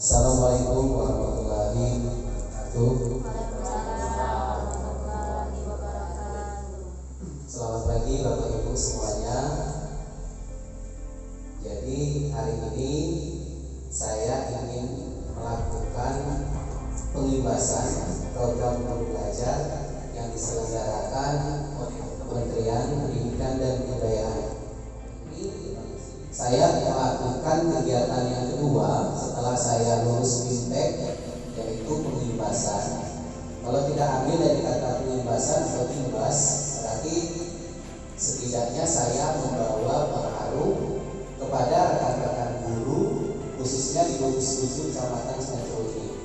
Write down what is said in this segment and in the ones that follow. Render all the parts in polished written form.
Assalamualaikum warahmatullahi wabarakatuh. Selamat pagi Bapak Ibu semuanya. Jadi hari ini saya ingin melakukan pengibasan program belajar yang diselenggarakan oleh Kementerian Pendidikan dan Kebudayaan. Saya melakukan kegiatan yang kedua setelah saya lulus BIMTEK, yaitu pengibasan. Kalau tidak ambil dari kata pengibasan atau imbas, berarti setidaknya saya membawa pengaruh kepada rekan-rekan guru, khususnya di gugus tujuh Kecamatan Cianjur ini.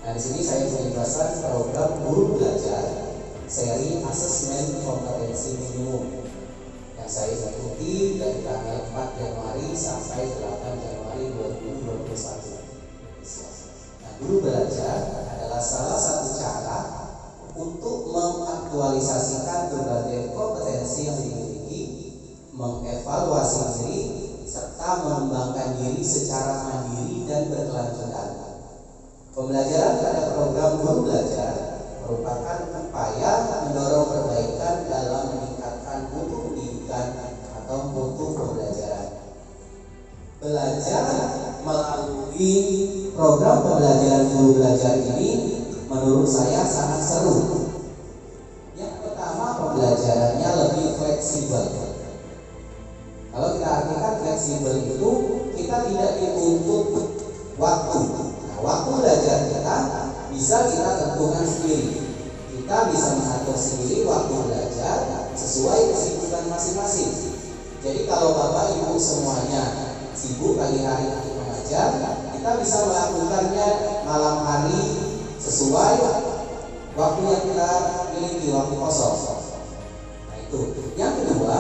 Nah, di sini saya mengibasan program guru belajar seri asesmen kompetensi minimum yang saya ikuti dari tanggal 4 Januari sampai 8 Januari 2021. Nah, guru belajar adalah salah satu cara untuk mengaktualisasikan berbagai kompetensi yang dimiliki, mengevaluasi diri, serta mengembangkan diri secara mandiri dan berkelanjutan. Pembelajaran pada program guru belajar merupakan upaya mendorong perbaikan dalam meningkatkan mutu pendidikan atau mutu pembelajaran. Belajar melalui program pembelajaran guru belajar ini menurut saya sangat seru. Yang pertama, pembelajarannya lebih fleksibel. Kalau kita artikan fleksibel itu, kita tidak dituntut waktu. Nah, waktu belajar kita bisa kita tentukan sendiri. Kita bisa mengatur sendiri waktu belajar sesuai kesibukan masing-masing. Jadi kalau Bapak Ibu semuanya sibuk pagi hari untuk mengajar, kita bisa melakukannya malam hari sesuai waktu yang kita miliki, waktu kosong. Nah, itu. Yang kedua,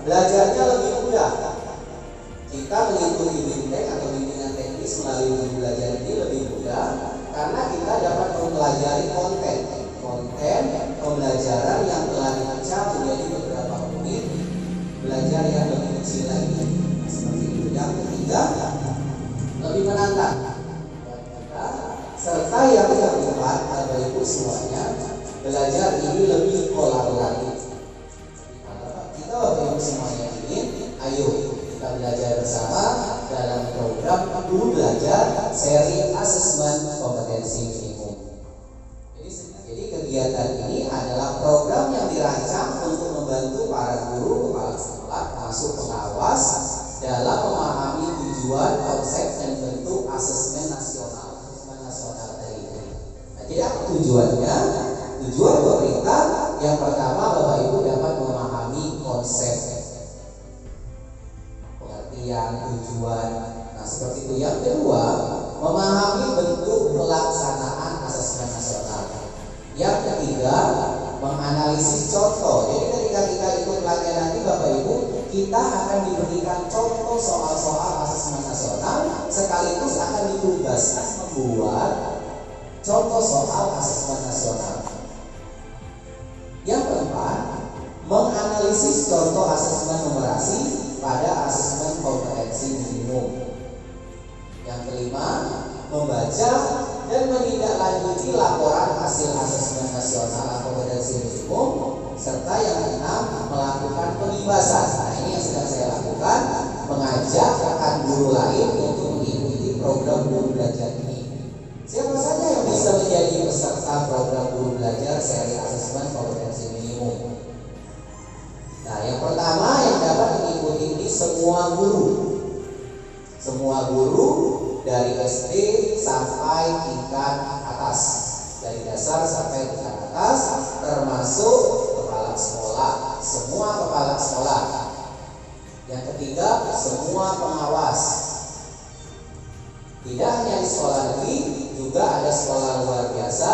belajarnya lebih mudah. Kita mengikuti BIMTEK atau bimbingan teknis melalui guru belajar ini lebih mudah karena kita dapat mempelajari konten pembelajaran yang telah dibaca menjadi beberapa unit belajar yang lebih kecil lagi. Seperti itu. Yang ketiga, lebih menantang. Serta yang keempat, Bapak Ibu semuanya, belajar ini lebih kolaboratif. Kita Bapak Ibu semuanya ingin, ayo kita belajar bersama dalam program guru belajar seri asesmen kompetensi minimum. Jadi kegiatan ini adalah program yang dirancang untuk membantu para guru, kepala sekolah, termasuk pengawas dalam memahami tujuan, konsep, dan bentuk asesmen nasional tadi. Nah, jadi apa tujuannya? Tujuan pemerintah yang pertama, Bapak Ibu dapat memahami konsep, pengertian, tujuan. Nah, seperti itu. Yang kedua, memahami bentuk pelaksanaan asesmen nasional. Yang ketiga, menganalisis contoh. Jadi ketika kita ikut pelatihan nanti Bapak Ibu, kita akan diberikan contoh soal-soal asesmen nasional, sekaligus akan ditugaskan membuat contoh soal asesmen nasional. Yang keempat, menganalisis contoh asesmen numerasi pada asesmen kompetensi minimum. Yang kelima, membaca dan menindaklanjuti laporan hasil asesmen nasional kompetensi minimum, serta yang keenam, melakukan pengibasan. Nah, ini yang sedang saya lakukan, mengajak rekan guru lain untuk mengikuti program guru belajar ini. Siapa saja yang bisa menjadi peserta program guru belajar seri asesmen kompetensi minimum? Nah, yang pertama yang dapat mengikuti ini semua guru. Semua guru dari SD sampai tingkat atas, dari dasar sampai tingkat atas, termasuk kepala sekolah, semua kepala sekolah. Yang ketiga, semua pengawas. Tidak hanya di sekolah negeri, juga ada sekolah luar biasa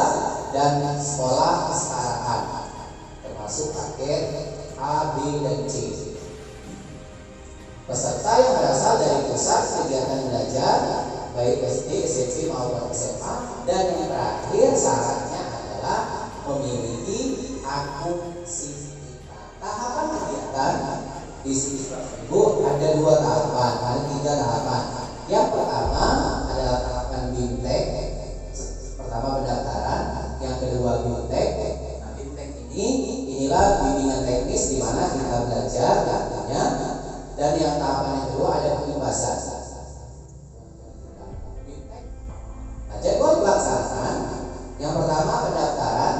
dan sekolah kesetaraan, termasuk paket A, B, dan C. Peserta yang berasal dari pusat kegiatan belajar, baik SD, SMP maupun SMA, dan yang terakhir syaratnya adalah memiliki akun sertifikat. Tahapan kegiatan di sini Ibu ada 2 tahapan, ada 3 tahapan. Yang pertama adalah tahapan B, pertama pendaftaran, yang kedua BIMTEK. Nah, BIMTEK inilah bimbingan teknis di mana kita belajar tentunya, dan yang tahapan yang kedua ada pengimbasan. Nah, jadwal pelaksanaan yang pertama pendaftaran.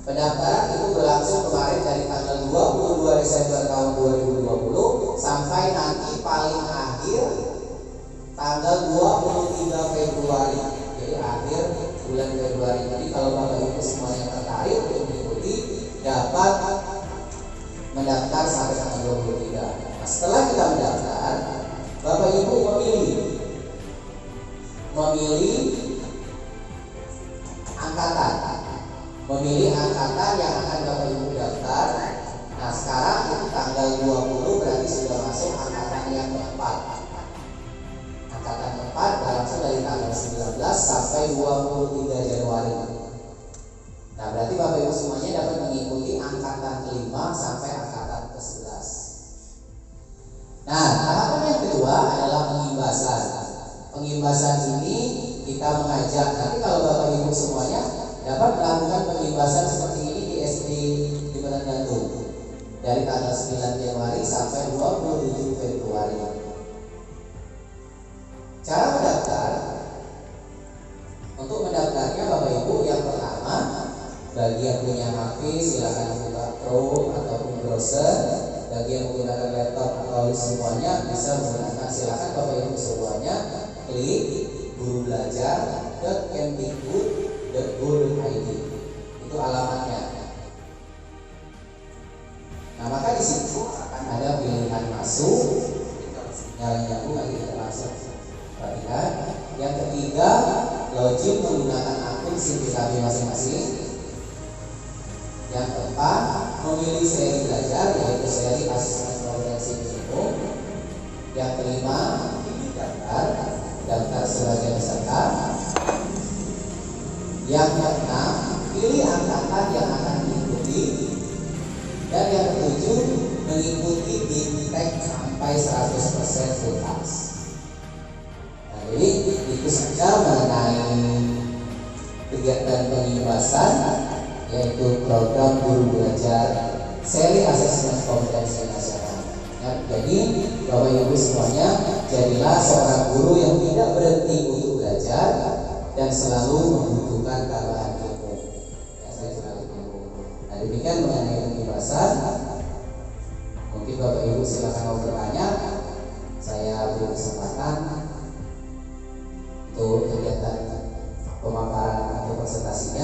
Pendaftaran itu berlangsung kemarin dari tanggal 22 Desember tahun 2020 sampai nanti paling akhir tanggal 23 Februari. Jadi akhir bulan Februari. Jadi kalau Bapak Ibu semuanya tertarik untuk mengikuti, dapat mendaftar sampai tanggal 23. Nah, setelah kita mendaftar, Bapak Ibu memilih angkatan. Memilih angkatan yang akan Bapak Ibu daftar. Nah, sekarang itu tanggal 20 berarti sudah masuk angkatan yang keempat. Angkatan keempat berlangsung dari tanggal 19 sampai 23 Januari. Nah, berarti Bapak Ibu semuanya dapat mengikuti angkatan kelima sampai angkatan ke-11. Nah, tahapan yang kedua adalah pengimbasan. Pengimbasan ini kita mengajak, nanti kalau Bapak Ibu semuanya dapat melakukan pengimbasan seperti ini di SD di Batu dari tanggal 9 Januari sampai 27 Februari. Cara mendaftar, untuk mendaftarnya Bapak Ibu yang pertama, bagi yang punya HP silakan buka Chrome ataupun browser. Bagi yang menggunakan laptop atau semuanya bisa menggunakan, silakan Bapak Ibu semuanya klik gurubelajar.kemdikbud.go.id. Itu alamatnya. Nah, maka di situ akan ada pilihan masuk. Nyala-nyala lagi tidak masuk. Perhatikan. Yang ketiga, login menggunakan akun SIM PKB masing-masing. Yang keempat, memilih seri belajar yaitu seri asesmen kompetensi umum. Yang kelima, daftar sebagai peserta. Yang keenam, pilih angkatan yang akan diikuti. Dan yang ketujuh, mengikuti BIMTEK sampai 100% tuntas. Nah, jadi itu saja mengenai kegiatan pengimbasan, yaitu program guru belajar seri asesmen kompetensi nasional. Ya, jadi Bapak Ibu semuanya, jadilah seorang guru yang tidak berhenti untuk belajar dan selalu membutuhkan tambahan ilmu. Ya, saya selalu ilmu. Nah, demikian mengenai pengimbasan. Mungkin Bapak Ibu silakan mau bertanya. Saya beri kesempatan untuk kegiatan pemaparan atau presentasinya.